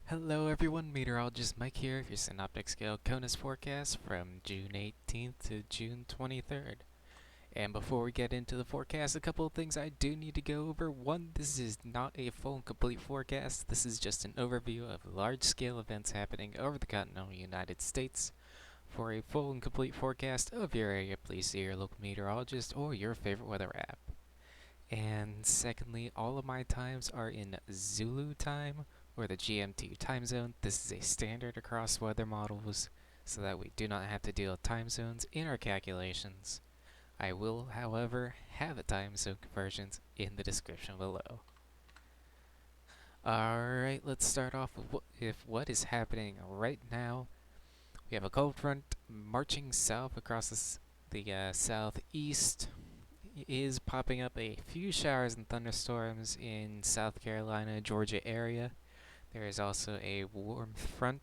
Hello everyone, meteorologist Mike here for your Synoptic Scale CONUS forecast from June 18th to June 23rd. And before we get into the forecast, a couple of things I do need to go over. One, this is not a full and complete forecast. This is just an overview of large-scale events happening over the continental United States. For a full and complete forecast of your area, please see your local meteorologist or your favorite weather app. And secondly, all of my times are in Zulu time, or the GMT time zone. This is a standard across weather models, so that we do not have to deal with time zones in our calculations. I will, however, have the time zone conversions in the description below. Alright, let's start off with what is happening right now. We have a cold front marching south across the southeast. Is popping up a few showers and thunderstorms in South Carolina, Georgia area. There is also a warm front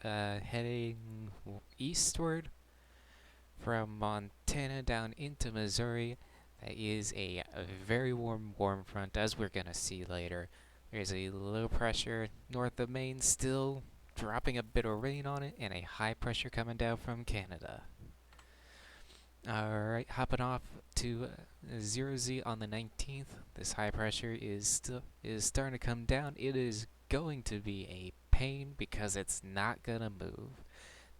heading eastward from Montana down into Missouri. That is a very warm front, as we're going to see later. There's a low pressure north of Maine still dropping a bit of rain on it, and a high pressure coming down from Canada. Alright, hopping off to 0Z on the 19th. This high pressure is starting to come down. It is going to be a pain because it's not gonna move.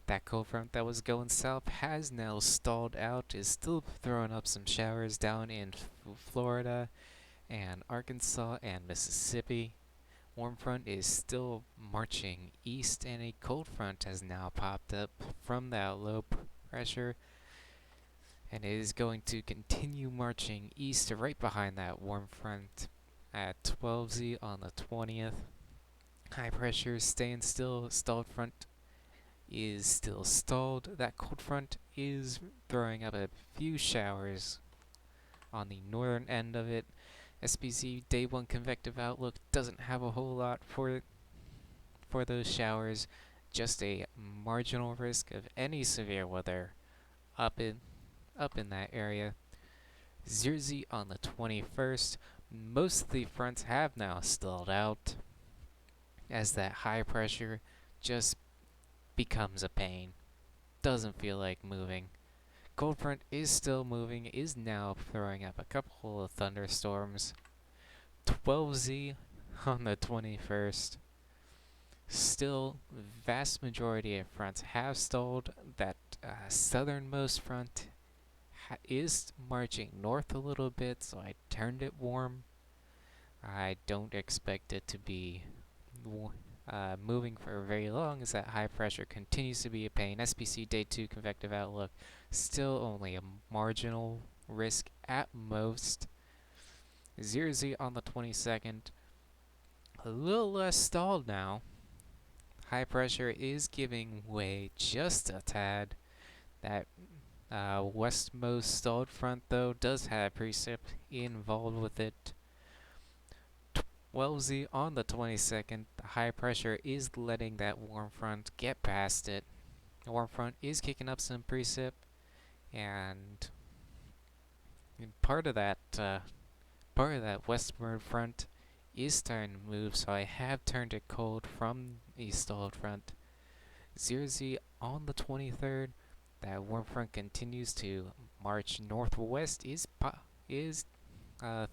That cold front that was going south has now stalled out, is still throwing up some showers down in Florida and Arkansas and Mississippi. Warm front is still marching east, and a cold front has now popped up from that low pressure, and it is going to continue marching east right behind that warm front at 12Z on the 20th. High pressure staying still. Stalled front is still stalled. That cold front is throwing up a few showers on the northern end of it. SPZ day 1 convective outlook doesn't have a whole lot for those showers, just a marginal risk of any severe weather up in that area. 0Z on the 21st. Most of the fronts have now stalled out, as that high pressure just becomes a pain. Doesn't feel like moving. Cold front is still moving, is now throwing up a couple of thunderstorms. 12Z on the 21st. Still, vast majority of fronts have stalled. That southernmost front is marching north a little bit, so I turned it warm. I don't expect it to be moving for very long, as that high pressure continues to be a pain. SPC day 2 convective outlook, still only a marginal risk at most. 0Z on the 22nd, a little less stalled now. High pressure is giving way just a tad. That westmost stalled front, though, does have precip involved with it. 12Z on the 22nd, the high pressure is letting that warm front get past it. The warm front is kicking up some precip, and part of that westward front is starting to move, so I have turned it cold from the stalled front. 0Z on the 23rd, that warm front continues to march northwest, is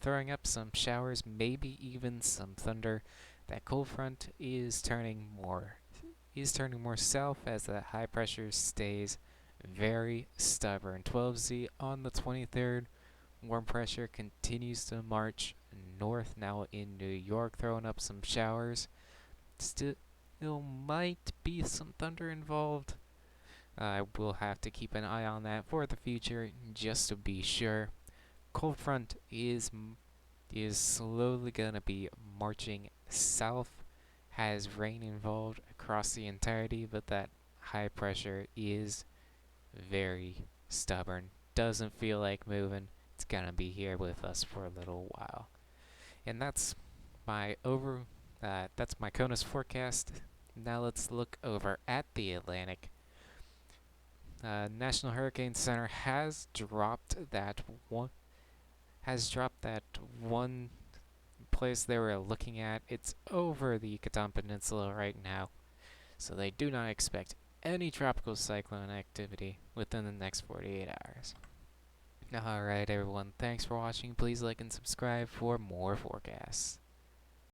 throwing up some showers, maybe even some thunder. That cold front is turning more south, as that high pressure stays very stubborn. 12Z on the 23rd, warm pressure continues to march north, now in New York, throwing up some showers. Still might be some thunder involved. I will have to keep an eye on that for the future, just to be sure. Cold front is slowly gonna be marching south. Has rain involved across the entirety, but that high pressure is very stubborn. Doesn't feel like moving. It's gonna be here with us for a little while. And that's my CONUS forecast. Now let's look over at the Atlantic. National Hurricane Center has dropped that one place they were looking at, it's over the Yucatan Peninsula right now, so they do not expect any tropical cyclone activity within the next 48 hours. Alright everyone, thanks for watching. Please like and subscribe for more forecasts.